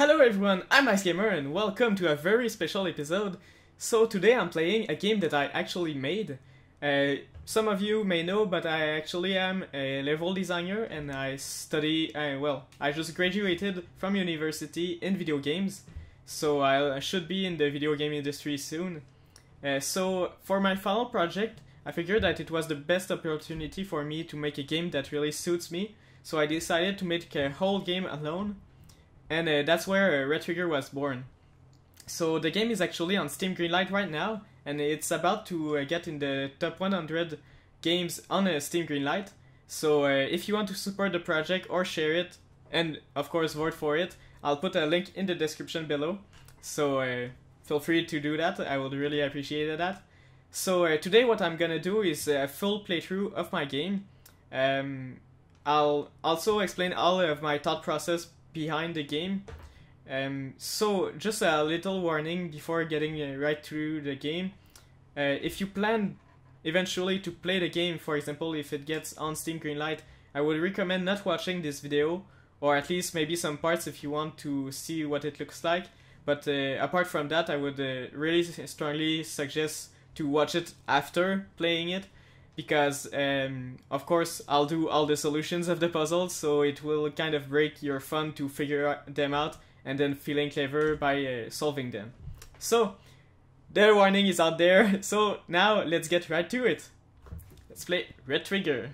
Hello everyone, I'm IceGamer and welcome to a very special episode. So today I'm playing a game that I actually made. Some of you may know, but I actually am a level designer and I study, I just graduated from university in video games. So I should be in the video game industry soon. So for my final project, I figured that it was the best opportunity for me to make a game that really suits me. So I decided to make a whole game alone. And that's where Red Trigger was born. So the game is actually on Steam Greenlight right now, and it's about to get in the top 100 games on Steam Greenlight. So if you want to support the project or share it, and of course vote for it, I'll put a link in the description below. So feel free to do that, I would really appreciate that. So today what I'm gonna do is a full playthrough of my game. I'll also explain all of my thought process behind the game. So just a little warning before getting right through the game. If you plan eventually to play the game, for example if it gets on Steam Greenlight, I would recommend not watching this video, or at least maybe some parts if you want to see what it looks like. But apart from that, I would really strongly suggest to watch it after playing it, because of course I'll do all the solutions of the puzzles, so it will kind of break your fun to figure them out and then feeling clever by solving them. So the warning is out there, so now let's get right to it. Let's play Red Trigger.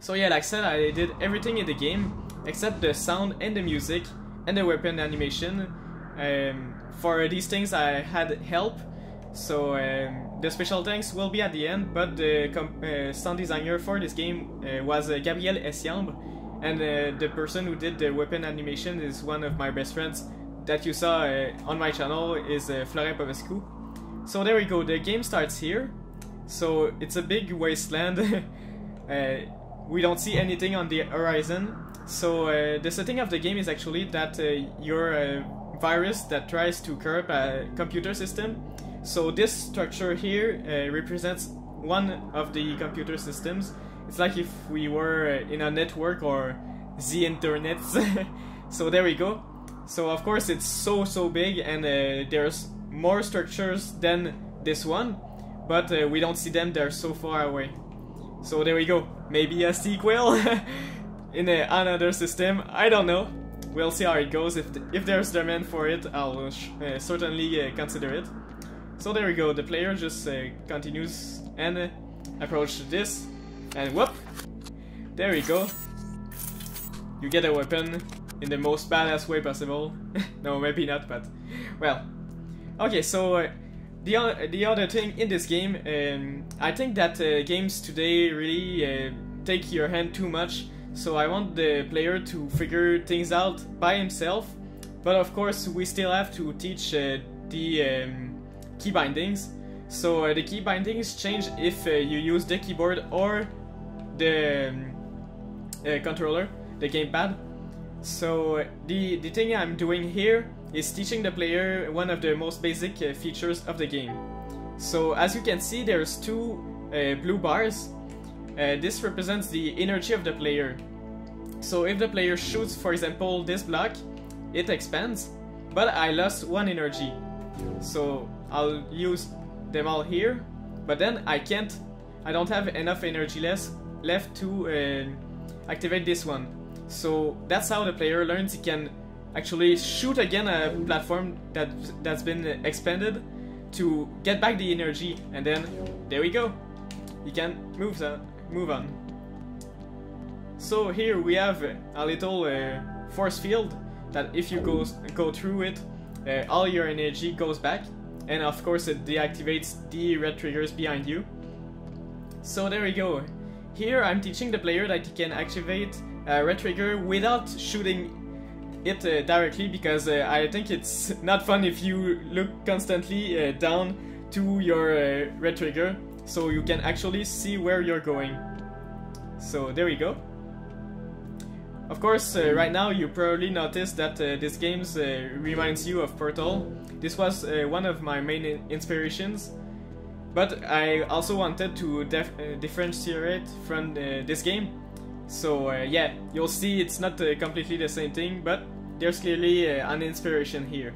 So yeah, like I said, I did everything in the game except the sound and the music and the weapon animation. For these things I had help. So the special thanks will be at the end, but the sound designer for this game was Gabriel Essiambre, and the person who did the weapon animation is one of my best friends that you saw on my channel, is Florent Povescu. So there we go, the game starts here. So it's a big wasteland. We don't see anything on the horizon. So the setting of the game is actually that you're a virus that tries to corrupt a computer system. So this structure here represents one of the computer systems. It's like if we were in a network or the internets. So there we go. So of course it's so big, and there's more structures than this one, but we don't see them, they're so far away. So there we go, maybe a sequel in another system, I don't know. We'll see how it goes. If there's demand for it, I'll certainly consider it. So there we go, the player just continues and approach this, and whoop! There we go. You get a weapon in the most badass way possible. No, maybe not, but well. Okay, so the other thing in this game, I think that games today really take your hand too much. So I want the player to figure things out by himself, but of course we still have to teach the key bindings. So the key bindings change if you use the keyboard or the controller, the gamepad. So the thing I'm doing here is teaching the player one of the most basic features of the game. So as you can see, there's two blue bars. This represents the energy of the player. So if the player shoots, for example, this block, it expands, but I lost one energy. So I'll use them all here, but then I don't have enough energy left to activate this one. So that's how the player learns he can actually shoot again a platform that's been expanded to get back the energy, and then there we go, you can move on. So here we have a little force field that if you go through it, all your energy goes back, and of course it deactivates the red triggers behind you. So there we go. Here I'm teaching the player that he can activate a red trigger without shooting it directly, because I think it's not fun if you look constantly down to your red trigger, so you can actually see where you're going. So there we go. Of course, right now you probably noticed that this game reminds you of Portal. This was one of my main inspirations, but I also wanted to differentiate from this game. So yeah, you'll see it's not completely the same thing, but there's clearly an inspiration here.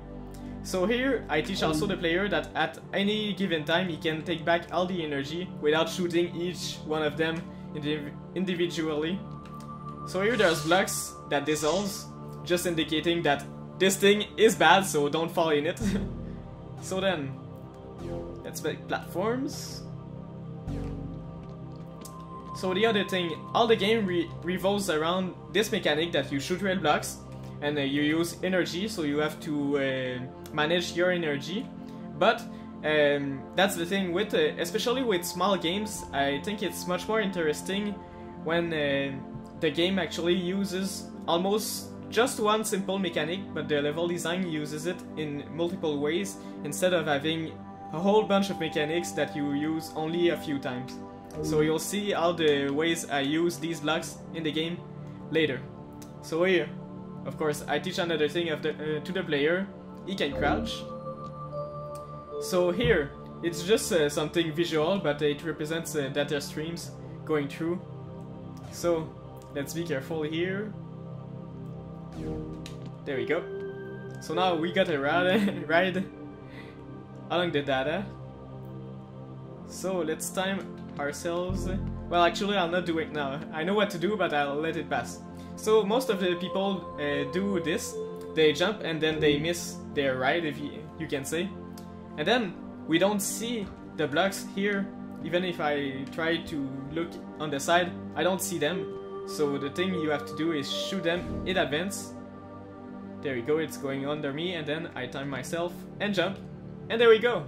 So here, I teach also the player that at any given time he can take back all the energy without shooting each one of them individually. So here there's blocks that dissolves, just indicating that this thing is bad, so don't fall in it. So then, let's make platforms. So the other thing, all the game revolves around this mechanic that you shoot red blocks, and you use energy, so you have to manage your energy. But that's the thing with, especially with small games, I think it's much more interesting when the game actually uses almost just one simple mechanic, but the level design uses it in multiple ways instead of having a whole bunch of mechanics that you use only a few times. So you'll see all the ways I use these blocks in the game later. So here, of course, I teach another thing of to the player. He can crouch. So here, it's just something visual, but it represents data streams going through. So let's be careful here. There we go. So now we got a ride along the data. So let's time ourselves. Well, actually I'll not do it now. I know what to do, but I'll let it pass. So most of the people do this. They jump and then they miss their ride, if you can say. And then we don't see the blocks here. Even if I try to look on the side, I don't see them. So the thing you have to do is shoot them in advance. There we go, it's going under me, and then I time myself and jump. And there we go.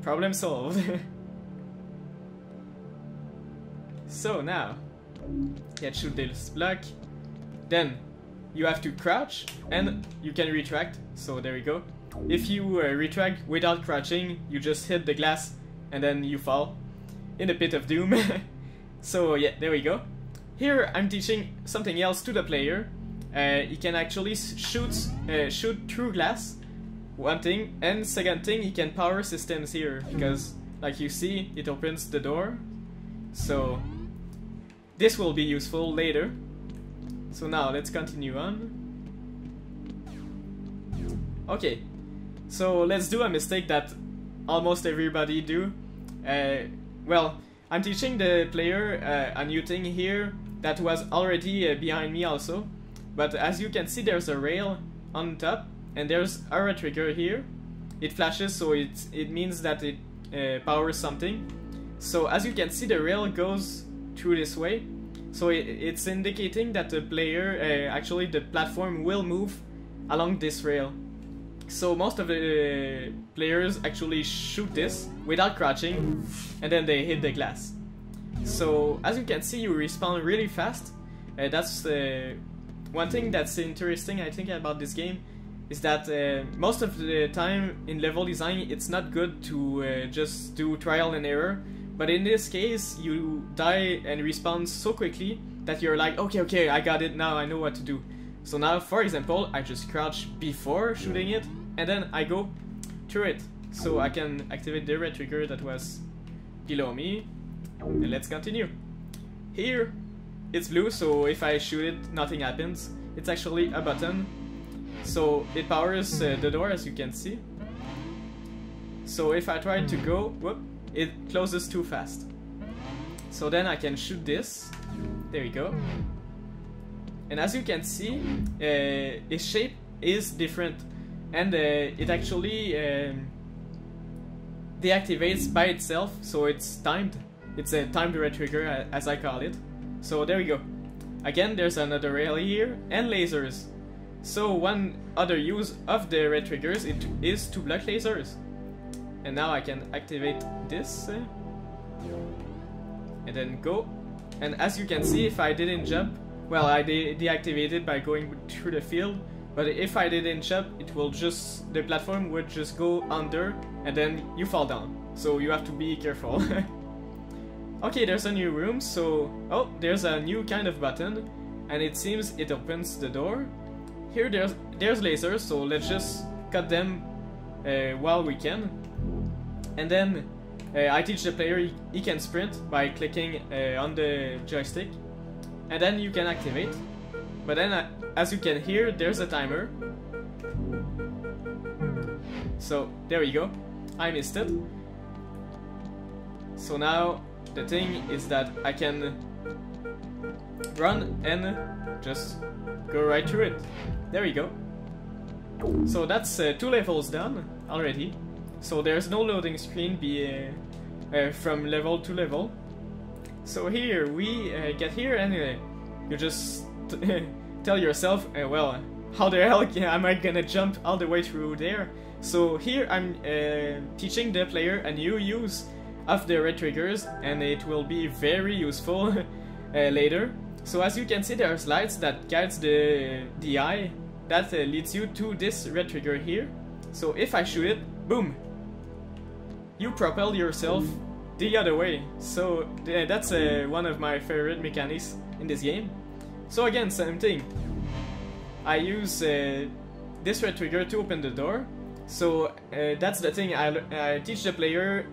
Problem solved. So now, let's shoot this block. Then you have to crouch and you can retract. So there we go. If you retract without crouching, you just hit the glass and then you fall in the pit of doom. So yeah, there we go. Here I'm teaching something else to the player. He can actually shoot through glass, one thing, and second thing, he can power systems here, because like you see, it opens the door. So this will be useful later. So now let's continue on. Okay, so let's do a mistake that almost everybody do. Well, I'm teaching the player a new thing here that was already behind me also. But as you can see, there's a rail on top, and there's a red trigger here. It flashes, so it means that it powers something. So as you can see, the rail goes through this way. So it's indicating that the player, actually the platform will move along this rail. So most of the players actually shoot this without crouching, and then they hit the glass. So as you can see, you respawn really fast. That's one thing that's interesting, I think, about this game, is that most of the time in level design it's not good to just do trial and error, but in this case you die and respawn so quickly that you're like, okay, I got it now, I know what to do. So now, for example, I just crouch before shooting it, and then I go through it. So I can activate the red trigger that was below me, and let's continue. Here, it's blue, so if I shoot it, nothing happens. It's actually a button. So it powers the door, as you can see. So if I try to go, whoop, it closes too fast. So then I can shoot this. There we go. And as you can see, its shape is different, and it actually deactivates by itself, so it's timed. It's a timed red trigger, as I call it. So there we go. Again, there's another rail here, and lasers. So one other use of the red triggers is to block lasers. And now I can activate this, and then go. And as you can see, if I didn't jump, well, I deactivated by going through the field, but if I didn't jump, it will just, the platform would just go under, and then you fall down. So you have to be careful. Okay, there's a new room, so, oh, there's a new kind of button, and it seems it opens the door. Here there's lasers, so let's just cut them while we can. And then I teach the player he can sprint by clicking on the joystick, and then you can activate. But then as you can hear, there's a timer. So there we go, I missed it. So now the thing is that I can run and just go right through it. There we go. So that's 2 levels done already. So there's no loading screen from level to level. So here we get here and you just tell yourself, well, how the hell am I gonna jump all the way through there? So here I'm teaching the player a new use of the red triggers, and it will be very useful later. So as you can see, there's lights that guides the eye that leads you to this red trigger here. So if I shoot it, boom, you propel yourself the other way. So that's one of my favorite mechanics in this game. So again, same thing. I use this red trigger to open the door. So that's the thing, I teach the player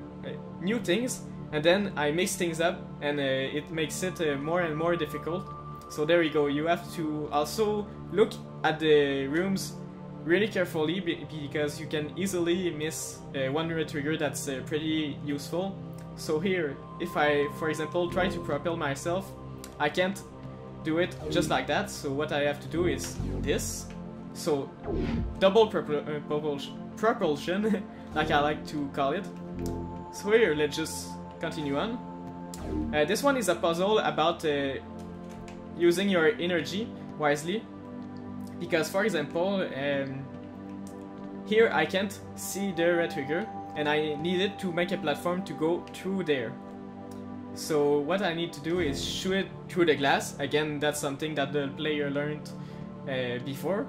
new things, and then I mix things up, and it makes it more and more difficult. So there we go, you have to also look at the rooms really carefully, because you can easily miss one red trigger that's pretty useful. So here, if I, for example, try to propel myself, I can't do it just like that, so what I have to do is this. So double propulsion, like I like to call it. So here, let's just continue on. This one is a puzzle about using your energy wisely, because for example, here I can't see the red trigger, and I needed to make a platform to go through there. So what I need to do is shoot it through the glass. Again, that's something that the player learned before.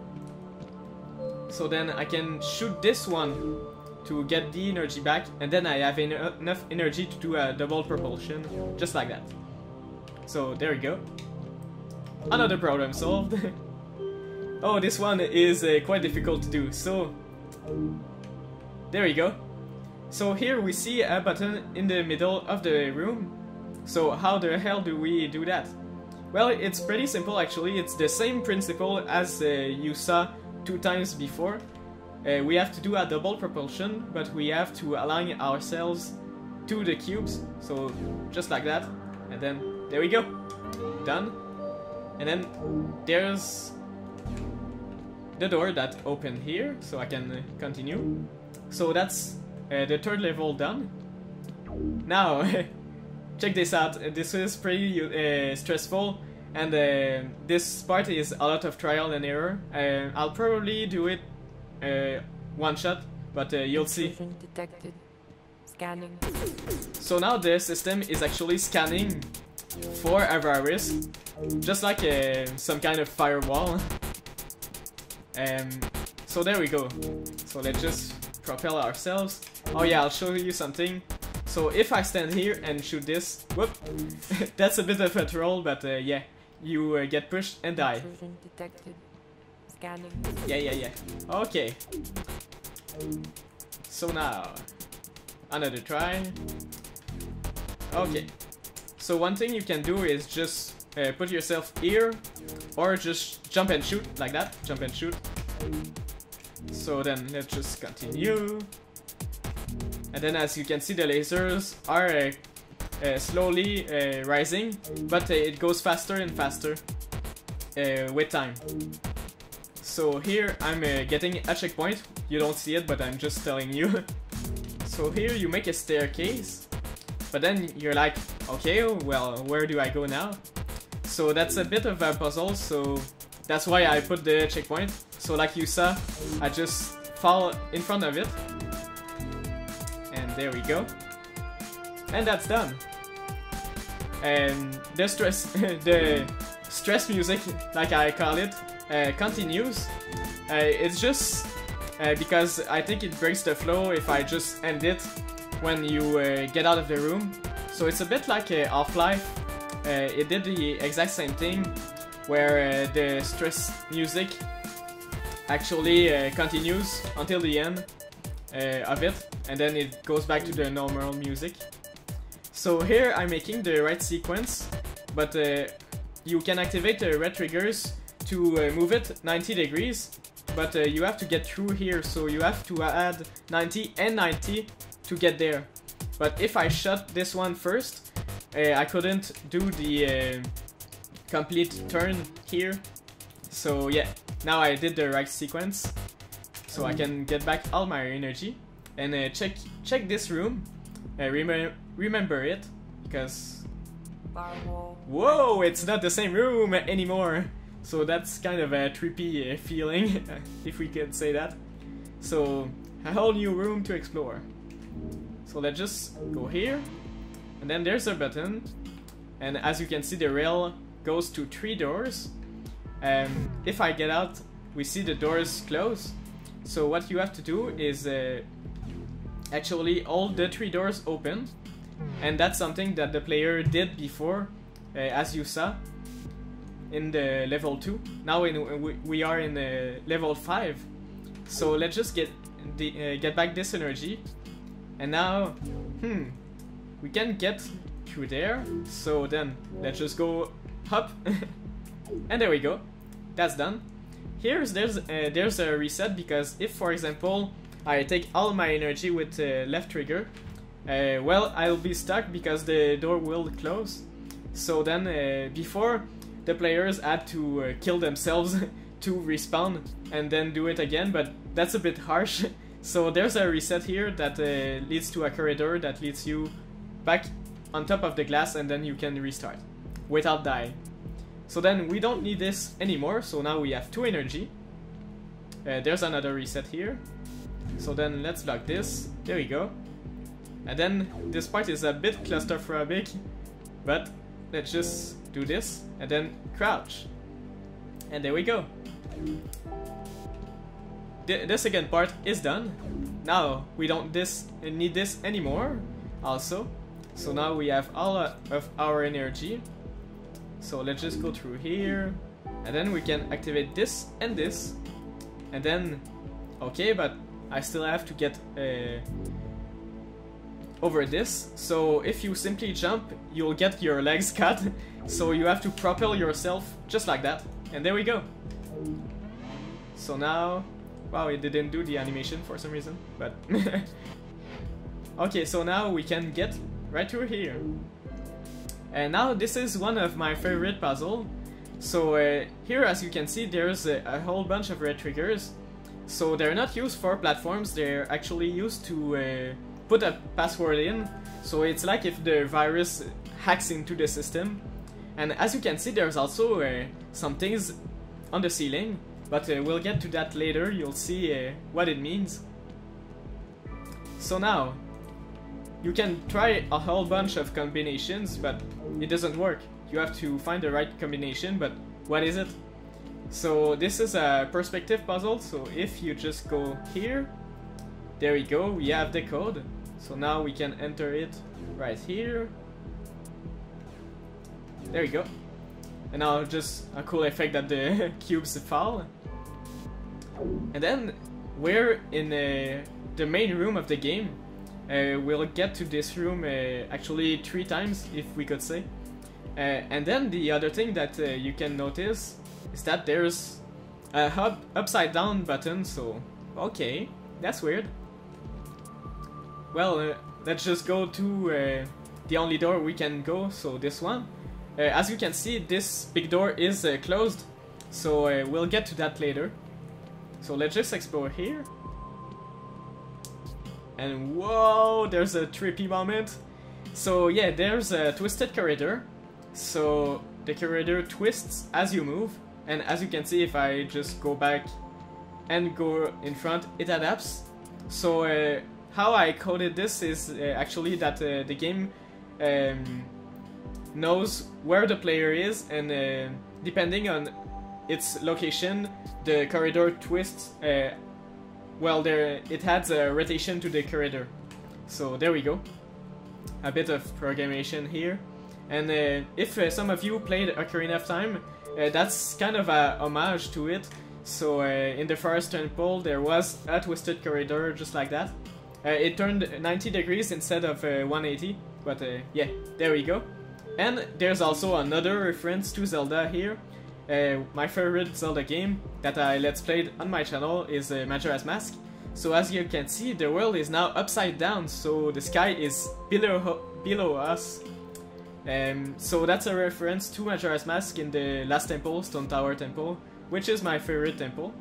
So then I can shoot this one to get the energy back, and then I have enough energy to do a double propulsion, just like that. So there we go. Another problem solved. Oh, this one is quite difficult to do, so there we go. So here we see a button in the middle of the room. So how the hell do we do that? Well, it's pretty simple actually. It's the same principle as you saw 2 times before. We have to do a double propulsion, but we have to align ourselves to the cubes. So just like that, and then there we go, done. And then there's the door that opened here, so I can continue. So that's the 3rd level done. Now check this out. This is pretty stressful, and this part is a lot of trial and error. I'll probably do it one shot, but you'll see. Detected. Scanning. So now the system is actually scanning for a virus, just like some kind of firewall. So there we go. So let's just propel ourselves. Oh yeah, I'll show you something. So if I stand here and shoot this, whoop, that's a bit of a troll, but yeah, you get pushed and die. Detected. Scanning. Yeah. Okay. So now, another try. Okay. So one thing you can do is just put yourself here, or just jump and shoot, like that. Jump and shoot. So then let's just continue. And then as you can see, the lasers are slowly rising, but it goes faster and faster with time. So here I'm getting a checkpoint. You don't see it, but I'm just telling you. So here you make a staircase, but then you're like, okay, well, where do I go now? So that's a bit of a puzzle, so that's why I put the checkpoint. So like you saw, I just fall in front of it. And there we go. And that's done. And the stress music, like I call it, continues. It's just because I think it breaks the flow if I just end it when you get out of the room. So it's a bit like Half-Life. It did the exact same thing, where the stress music actually continues until the end of it, and then it goes back to the normal music. So here I'm making the right sequence, but you can activate the red triggers to move it 90 degrees, but you have to get through here, so you have to add 90 and 90 to get there. But if I shot this one first, I couldn't do the complete turn here. So yeah, now I did the right sequence, so I can get back all my energy. And check this room, remember it, because Firewall. whoa, it's not the same room anymore. So that's kind of a trippy feeling, if we could say that. So a whole new room to explore. So let's just go here, and then there's a button, and as you can see the rail goes to 3 doors. If I get out, we see the doors close. So what you have to do is actually hold the 3 doors open, and that's something that the player did before, as you saw in the level 2. Now we are in level 5. So let's just get back this energy, and now we can get through there. So then let's just go up and there we go, that's done. There's a reset, because if, for example, I take all my energy with left trigger, well, I'll be stuck because the door will close. So then before, the players had to kill themselves to respawn and then do it again, but that's a bit harsh. So there's a reset here that leads to a corridor that leads you back on top of the glass, and then you can restart without dying. So then we don't need this anymore, so now we have 2 energy. There's another reset here. So then let's block this, there we go. And then this part is a bit claustrophobic, but let's just do this, and then crouch. And there we go. The second part is done. Now we don't need this anymore also. So now we have all of our energy. So let's just go through here, and then we can activate this and this, and then okay, but I still have to get over this. So if you simply jump, you'll get your legs cut, so you have to propel yourself just like that, and there we go. So now, wow, it didn't do the animation for some reason, but okay, so now we can get right through here. And now this is one of my favorite puzzles. So here, as you can see, there's a whole bunch of red triggers. So they're not used for platforms, they're actually used to put a password in. So it's like if the virus hacks into the system. And as you can see, there's also some things on the ceiling, but we'll get to that later. You'll see what it means. So now you can try a whole bunch of combinations, but it doesn't work. You have to find the right combination, but what is it? So this is a perspective puzzle, so if you just go here, there we go, we have the code. So now we can enter it right here. There we go. And now just a cool effect that the cubes fall. And then we're in the main room of the game. We'll get to this room actually 3 times, if we could say. And then the other thing that you can notice is that there's a upside down button, so okay, that's weird. Well, let's just go to the only door we can go, so this one. As you can see, this big door is closed, so we'll get to that later. So let's just explore here. And whoa, there's a trippy moment. So yeah, there's a twisted corridor. So the corridor twists as you move, and as you can see, if I just go back and go in front, it adapts. So how I coded this is actually that the game knows where the player is, and depending on its location, the corridor twists. Well, it adds a rotation to the corridor. So there we go. A bit of programmation here. And if some of you played Ocarina of Time, that's kind of a homage to it. So in the Forest Temple there was a twisted corridor just like that. It turned 90 degrees instead of 180, but yeah, there we go. And there's also another reference to Zelda here. my favorite Zelda game that I let's played on my channel is Majora's Mask. So as you can see, the world is now upside down, so the sky is below us. So that's a reference to Majora's Mask in the last temple, Stone Tower Temple, which is my favorite temple.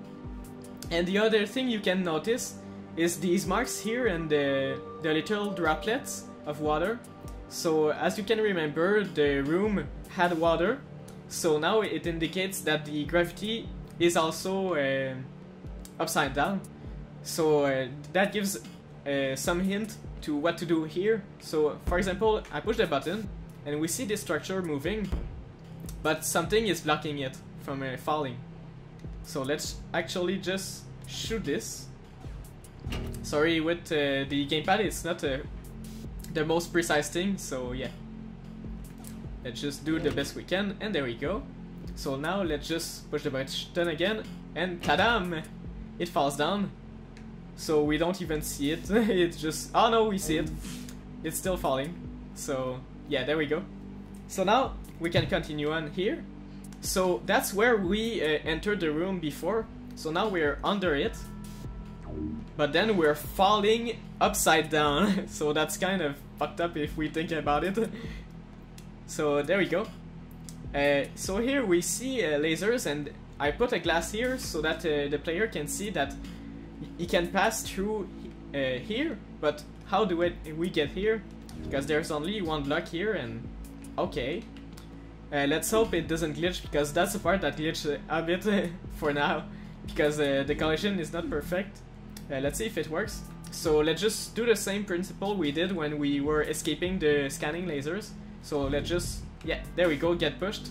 And the other thing you can notice is these marks here and the little droplets of water. So as you can remember, the room had water, so now it indicates that the gravity is also upside down. So that gives some hint to what to do here. So for example, I push the button and we see this structure moving, but something is blocking it from falling. So let's actually just shoot this. Sorry, with the gamepad it's not the most precise thing, so yeah. Let's just do the best we can, and there we go. So now let's just push the button again, and ta-dam! It falls down. So we don't even see it, it's just... oh no, we see it. It's still falling. So yeah, there we go. So now we can continue on here. So that's where we entered the room before. So now we're under it. But then we're falling upside down. So that's kind of fucked up if we think about it. So there we go. So here we see lasers, and I put a glass here so that the player can see that he can pass through here. But how do we get here? Because there's only one block here, and okay. Let's hope it doesn't glitch, because that's the part that glitched a bit for now. Because the collision is not perfect. Let's see if it works. So let's just do the same principle we did when we were escaping the scanning lasers. So let's just, yeah, there we go, get pushed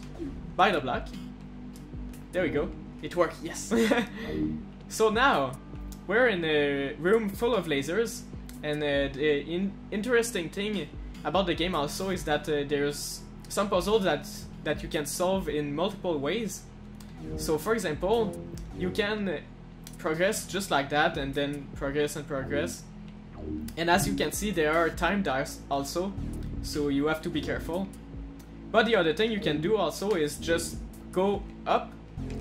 by the block. There we go, it worked, yes. So now, we're in a room full of lasers, and the interesting thing about the game also is that there's some puzzles that you can solve in multiple ways. So for example, you can progress just like that, and then progress and progress. And as you can see, there are time dives also, so you have to be careful. But the other thing you can do also is just go up,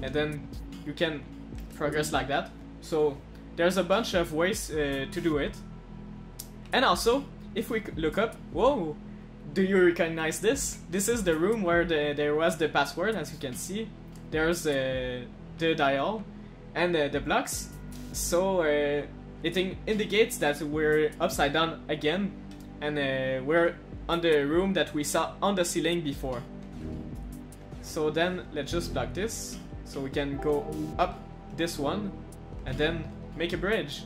and then you can progress like that. So there's a bunch of ways to do it. And also, if we look up, whoa, do you recognize this? This is the room where there was the password. As you can see, there's the dial and the blocks. So it indicates that we're upside down again, and we're on the room that we saw on the ceiling before. So then let's just block this, so we can go up this one and then make a bridge.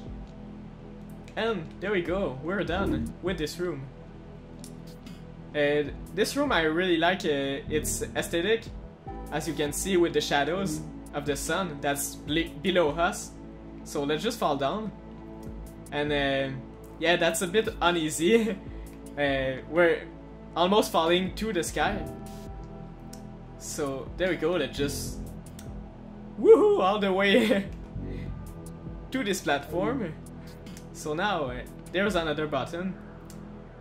And there we go, we're done with this room. This room I really like its aesthetic, as you can see with the shadows of the sun that's below us. So let's just fall down. And yeah, that's a bit uneasy. We're almost falling to the sky. So there we go, let's just woohoo all the way to this platform. So now there's another button,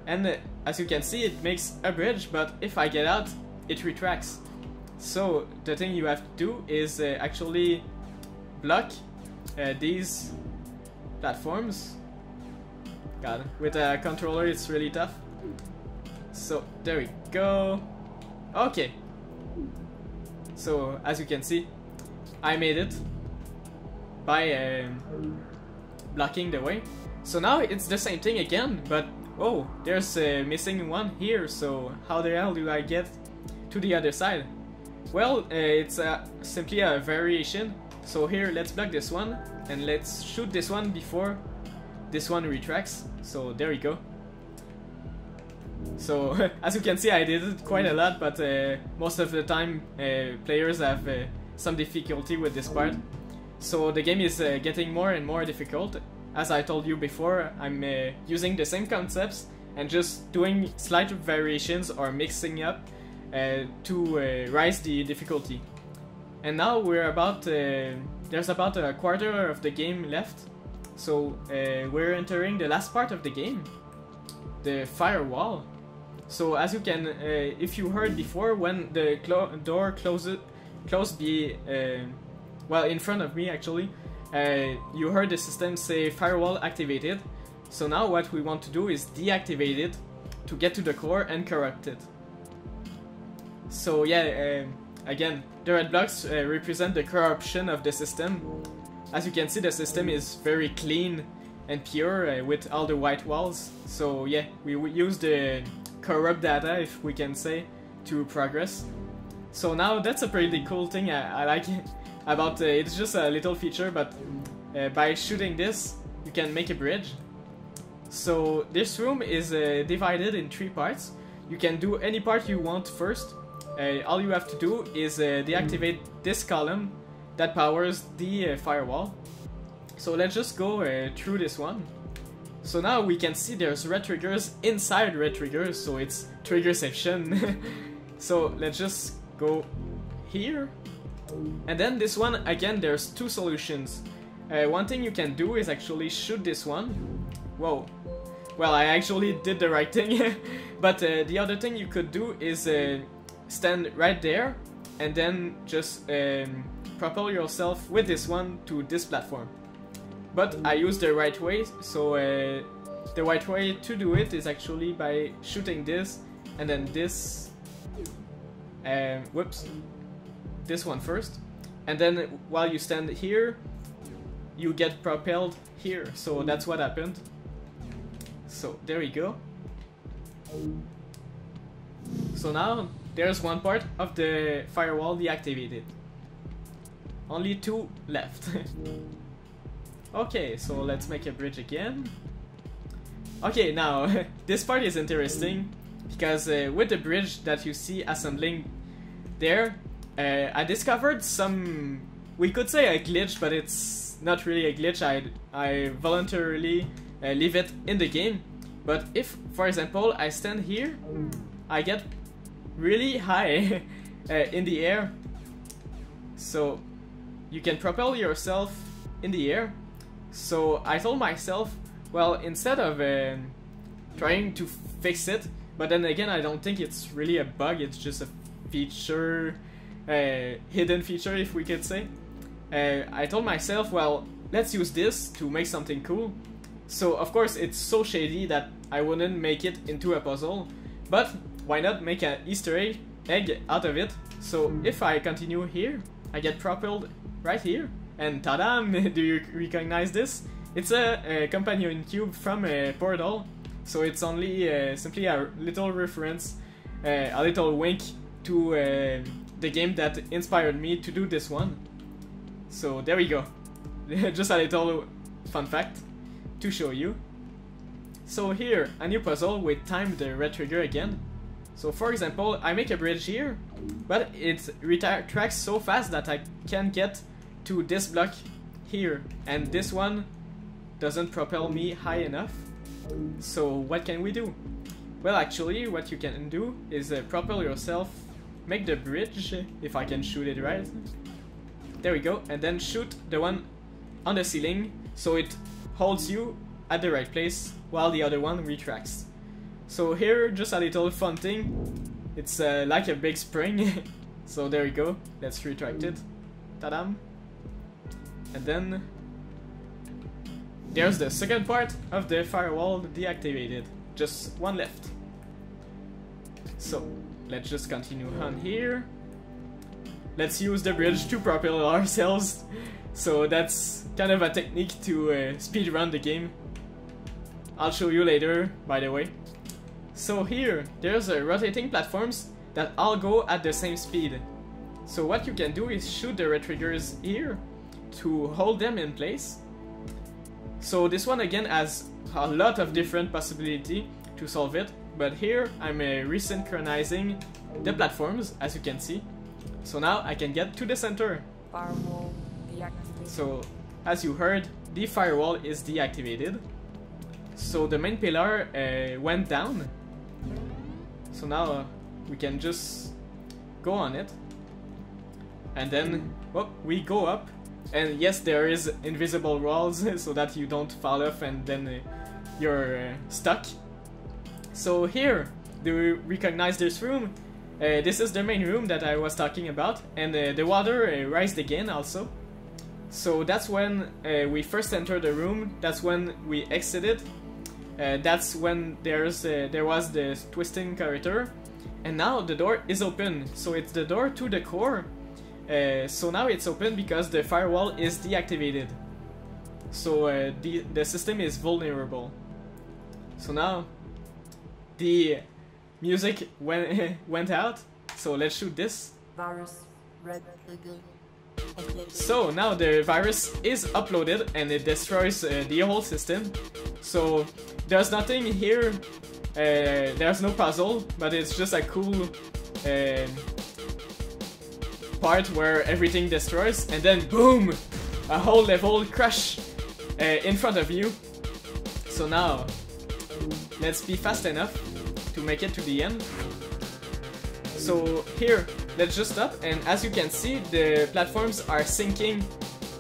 and as you can see, it makes a bridge, but if I get out, it retracts. So the thing you have to do is actually block these platforms. God, with a controller it's really tough. So there we go. Okay. So as you can see, I made it by blocking the way. So now it's the same thing again, but oh, there's a missing one here. So how the hell do I get to the other side? Well, it's simply a variation. So here, let's block this one, and let's shoot this one before this one retracts. So there we go. So as you can see, I did it quite a lot, but most of the time players have some difficulty with this part. So the game is getting more and more difficult. As I told you before, I'm using the same concepts and just doing slight variations or mixing up to rise the difficulty. And now we're about, there's about a quarter of the game left. So we're entering the last part of the game, the firewall. So as you can, if you heard before, when the door close be, well, in front of me actually, you heard the system say firewall activated. So now what we want to do is deactivate it to get to the core and corrupt it. So yeah, again, the red blocks represent the corruption of the system. As you can see, the system is very clean and pure with all the white walls. So yeah, we use the corrupt data, if we can say, to progress. So now that's a pretty cool thing I like about it's just a little feature, but by shooting this, you can make a bridge. So this room is divided in 3 parts. You can do any part you want first. All you have to do is deactivate this column that powers the firewall. So let's just go through this one. So now we can see there's red triggers inside red triggers, so it's trigger section. So let's just go here. And then this one, again, there's 2 solutions. One thing you can do is actually shoot this one. Whoa. Well, I actually did the right thing. But the other thing you could do is stand right there and then just propel yourself with this one to this platform. But I used the right way, so the right way to do it is actually by shooting this and then this, whoops, this one first. And then while you stand here, you get propelled here, so that's what happened. So there we go. So now there's one part of the firewall deactivated. Only 2 left. Okay, so let's make a bridge again. Okay, now this part is interesting because with the bridge that you see assembling there, I discovered some, we could say a glitch, but it's not really a glitch. I voluntarily leave it in the game. But if, for example, I stand here, I get really high in the air. So you can propel yourself in the air. So I told myself, well, instead of trying to fix it, but then again, I don't think it's really a bug, it's just a feature, hidden feature, if we could say. I told myself, well, let's use this to make something cool. So of course it's so shady that I wouldn't make it into a puzzle, but why not make an Easter egg out of it? So if I continue here, I get propelled right here, and ta-da! Do you recognize this? It's a companion cube from Portal, so it's only simply a little reference, a little wink to the game that inspired me to do this one. So there we go. Just a little fun fact to show you. So here, a new puzzle with timed red trigger again. So for example, I make a bridge here, but it retracts so fast that I can get to this block here, and this one doesn't propel me high enough. So what can we do? Well, actually, what you can do is propel yourself, make the bridge, if I can shoot it right. There we go, and then shoot the one on the ceiling, so it holds you at the right place while the other one retracts. So here, just a little fun thing. It's like a big spring. So there we go. Let's retract it. Ta-dam. And then there's the second part of the firewall deactivated. Just one left. So let's just continue on here. Let's use the bridge to propel ourselves. So that's kind of a technique to speedrun the game. I'll show you later, by the way. So here, there's rotating platforms that all go at the same speed. So what you can do is shoot the red triggers here to hold them in place. So this one again has a lot of different possibility to solve it, but here I'm resynchronizing the platforms, as you can see. So now I can get to the center. Firewall deactivated. So as you heard, the firewall is deactivated. So the main pillar went down. So now we can just go on it. And then we go up. And yes, there is invisible walls so that you don't fall off and then you're stuck. So here, do you recognize this room? this is the main room that I was talking about, and the water rised again also. So that's when we first entered the room, that's when we exited, that's when there was the twisting corridor, and now the door is open, so it's the door to the core. So now it's open because the firewall is deactivated, so the system is vulnerable. So now the music went out, so let's shoot this. Virus red. So now the virus is uploaded and it destroys the whole system. So there's nothing here, there's no puzzle, but it's just a cool part where everything destroys, and then boom, a whole level crash in front of you. So now let's be fast enough to make it to the end. So here, let's just stop, and as you can see, the platforms are sinking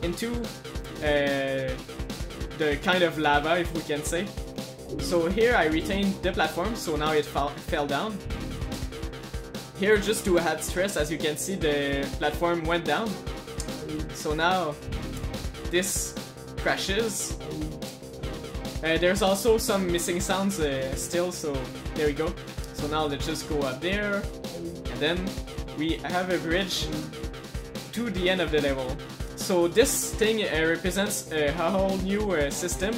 into the kind of lava, if we can say. So here I retained the platform, so now it fell down. Here, just to add stress, as you can see, the platform went down. So now this crashes. There's also some missing sounds still, so there we go. So now let's just go up there, and then we have a bridge to the end of the level. So this thing represents a whole new system.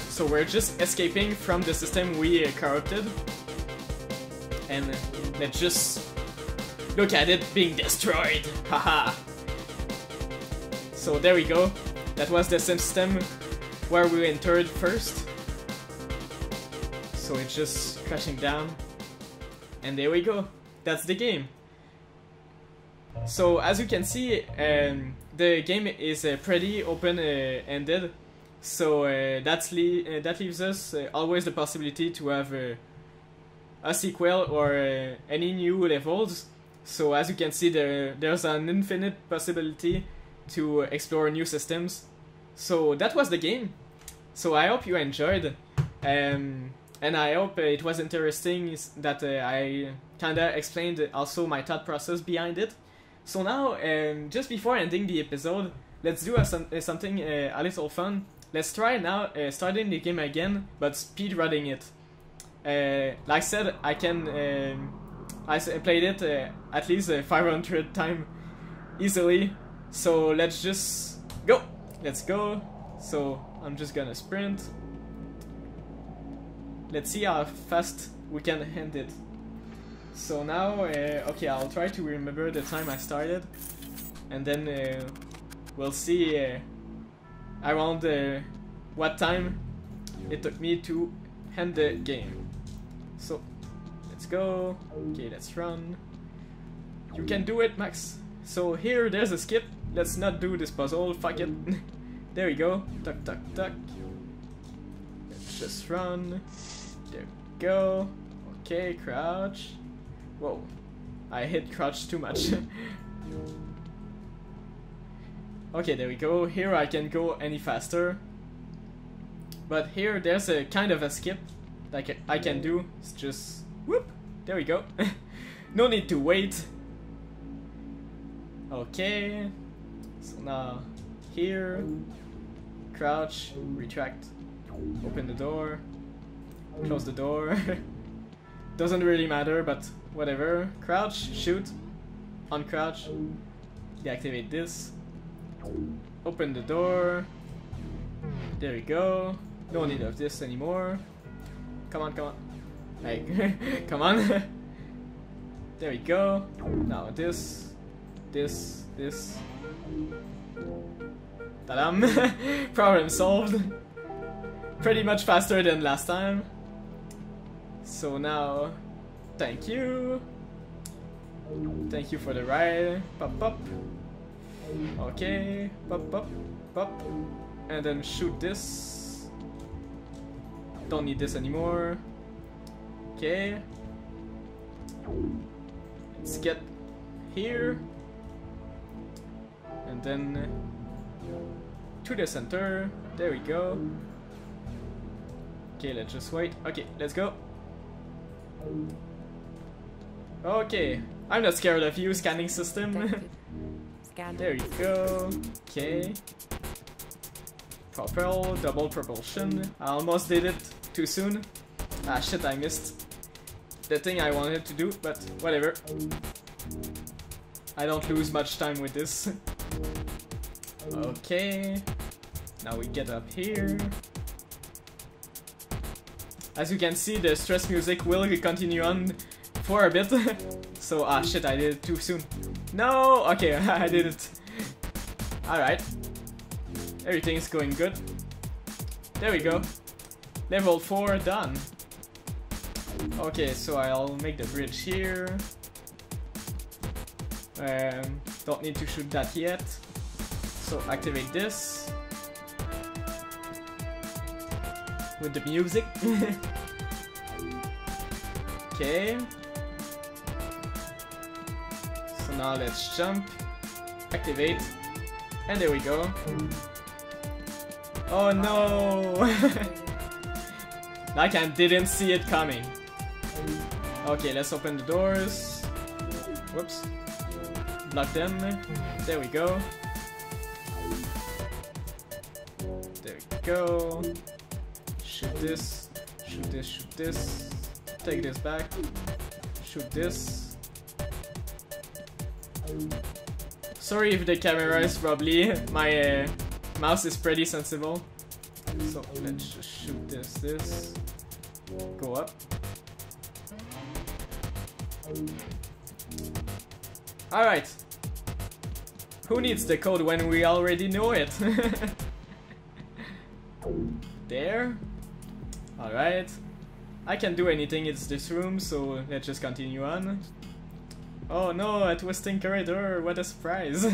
So we're just escaping from the system we corrupted. And let's just look at it being destroyed. Haha. So there we go. That was the system where we entered first. So it's just crashing down. And there we go. That's the game. So as you can see, the game is pretty open-ended. So that leaves us always the possibility to have a sequel or any new levels. So as you can see, there's an infinite possibility to explore new systems. So that was the game. So I hope you enjoyed, and I hope it was interesting that I kinda explained also my thought process behind it. So now, just before ending the episode, let's do something a little fun. Let's try now starting the game again, but speedrunning it. Like I said, I played it at least 500 times easily. So let's just go. Let's go. So I'm just gonna sprint. Let's see how fast we can end it. So now, okay, I'll try to remember the time I started, and then we'll see around what time it took me to end the game. So let's go. Okay, let's run. You can do it, Max. So here, there's a skip. Let's not do this puzzle. Fuck it. There we go. Tuck, tuck, tuck. Let's just run. There we go. Okay, crouch. Whoa, I hit crouch too much. Okay, there we go. Here I can go any faster. But here there's a kind of a skip like I can do. It's just whoop. There we go. No need to wait. Okay. So now here, crouch, retract, open the door, close the door. Doesn't really matter, but whatever. Crouch, shoot, uncrouch, deactivate this, open the door. There we go. No need of this anymore. Come on, come on. Like, come on. There we go. Now this, this, this. Ta-dam! Problem solved. Pretty much faster than last time. So now, thank you. Thank you for the ride. Pop, pop. Okay, pop, pop, pop. And then shoot this. Don't need this anymore. Okay. Let's get here. And then to the center. There we go. Okay, let's just wait. Okay, let's go. Okay, I'm not scared of you, scanning system. Detected. Scan. There you go. Okay. Propel, double propulsion. I almost did it too soon. Ah shit, I missed the thing I wanted to do, but whatever. I don't lose much time with this. Okay. Now we get up here. As you can see, the stress music will continue on for a bit. So, ah shit, I did it too soon. No! Okay, I did it. Alright. Everything's going good. There we go. Level 4 done. Okay, so I'll make the bridge here. Don't need to shoot that yet. So activate this. With the music. Okay. So now let's jump. Activate. And there we go. Oh no! Like I didn't see it coming. Okay, let's open the doors. Whoops. Block them. There we go. There we go. Shoot this. Shoot this. Shoot this. Take this back. Shoot this. Sorry if the camera is wobbly. My mouse is pretty sensible. So let's just shoot this. Go up. Alright. Who needs the code when we already know it? There. Alright. I can't do anything, it's this room, so let's just continue on. Oh no, a twisting corridor, what a surprise.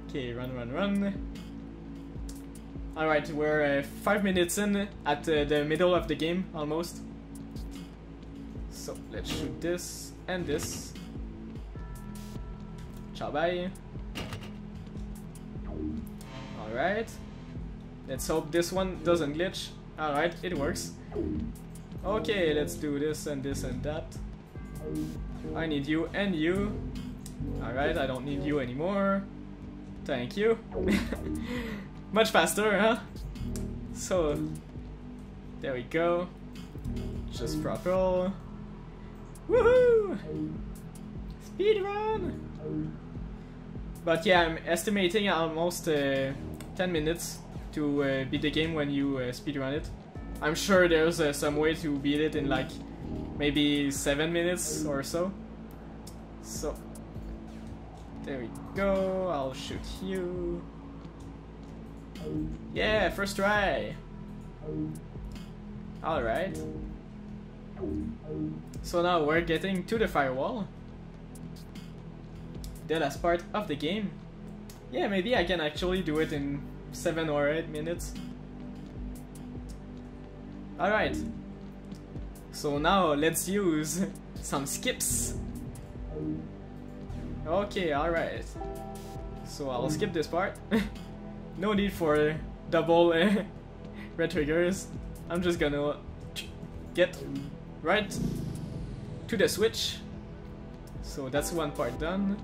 Okay, run. Alright, we're 5 minutes in at the middle of the game, almost. So, let's shoot this and this. Ciao bye. Alright. Let's hope this one doesn't glitch. Alright, it works. Okay, let's do this and that. I need you and you. Alright, I don't need you anymore. Thank you. Much faster, huh? So, there we go. Just propel. Woohoo! Speedrun! But yeah, I'm estimating almost 10 minutes to beat the game when you speedrun it. I'm sure there's some way to beat it in like maybe 7 minutes or so. So, there we go. I'll shoot you. Yeah, first try. Alright. So now we're getting to the firewall. The last part of the game. Yeah, maybe I can actually do it in 7 or 8 minutes. Alright. So now let's use some skips. Okay, alright. So I'll skip this part. No need for double red triggers. I'm just gonna get right to the switch. So that's one part done.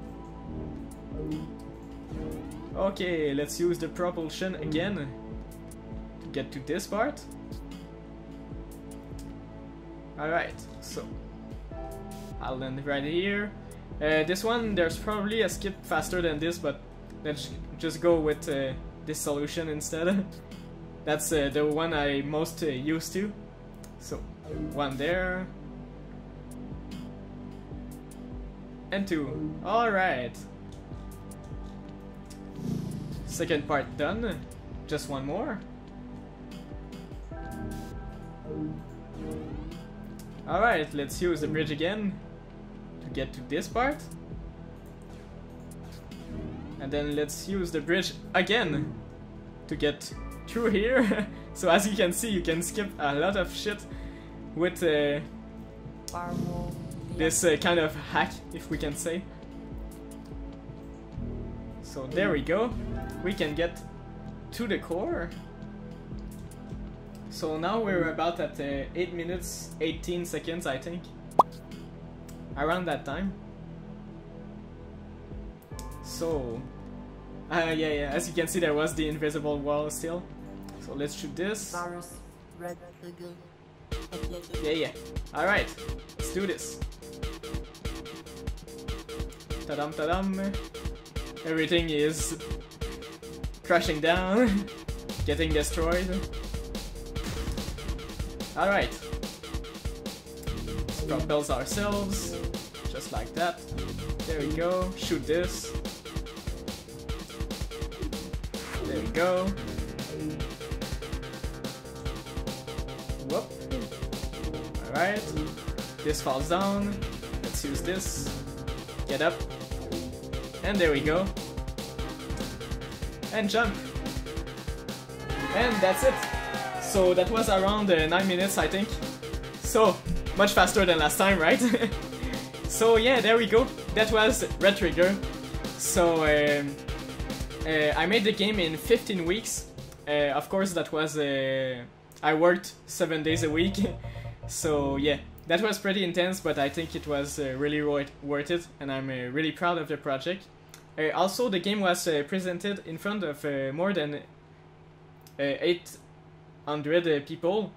Okay, let's use the propulsion again to get to this part. Alright, so I'll land right here. This one, there's probably a skip faster than this, but let's just go with this solution instead. That's the one I most used to. So, one there. And two. Alright. Second part done. Just one more. Alright, let's use the bridge again to get to this part. And then let's use the bridge again to get through here. So as you can see, you can skip a lot of shit with this kind of hack, if we can say. So there we go. We can get to the core. So now we're about at 8 minutes 18 seconds, I think. around that time. So, yeah, as you can see, there was the invisible wall still. So let's shoot this. Yeah. Alright, let's do this. Ta-dum, ta-dum. Everything is crashing down, getting destroyed. Alright. Let's propel ourselves, just like that. There we go, shoot this. There we go. Whoop. Alright. This falls down. Let's use this. Get up. And there we go. And jump. And that's it. So that was around 9 minutes, I think. So, much faster than last time, right? So yeah, there we go. That was Red Trigger. So I made the game in 15 weeks. Of course, that was I worked 7 days a week. So yeah, that was pretty intense, but I think it was really worth it, and I'm really proud of the project. Also, the game was presented in front of more than 800 people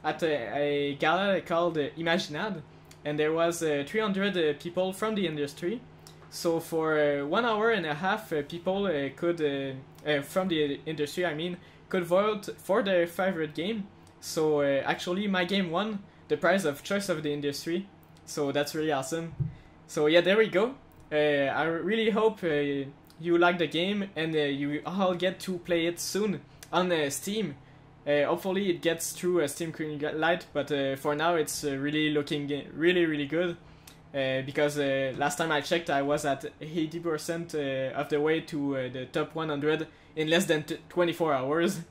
at a gala called Imaginad, and there was 300 people from the industry. So for 1 hour and a half, people could, from the industry I mean, could vote for their favorite game. So actually my game won the prize of choice of the industry. So that's really awesome. So yeah, there we go. I really hope you like the game, and you all get to play it soon on Steam. Hopefully it gets through Steam Greenlight, but for now it's really looking really good. Because last time I checked, I was at 80% of the way to the top 100 in less than 24 hours.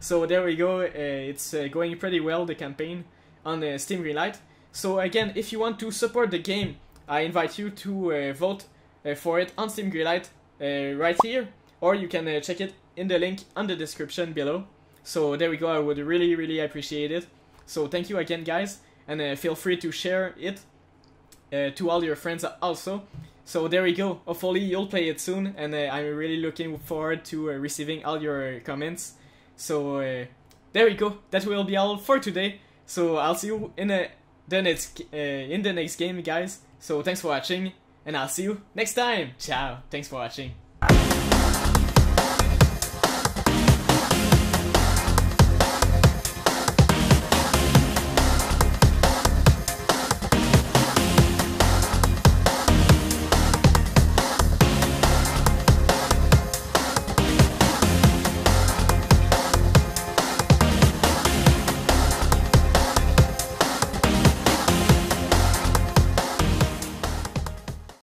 So there we go, it's going pretty well, the campaign on Steam Greenlight. So again, if you want to support the game, I invite you to vote for it on Steam Greenlight right here, or you can check it in the link on the description below. So there we go, I would really appreciate it. So thank you again, guys, and feel free to share it to all your friends also. So there we go, hopefully you'll play it soon, and I'm really looking forward to receiving all your comments. So there we go, that will be all for today. So I'll see you in the next game, guys. So thanks for watching, and I'll see you next time. Ciao, thanks for watching.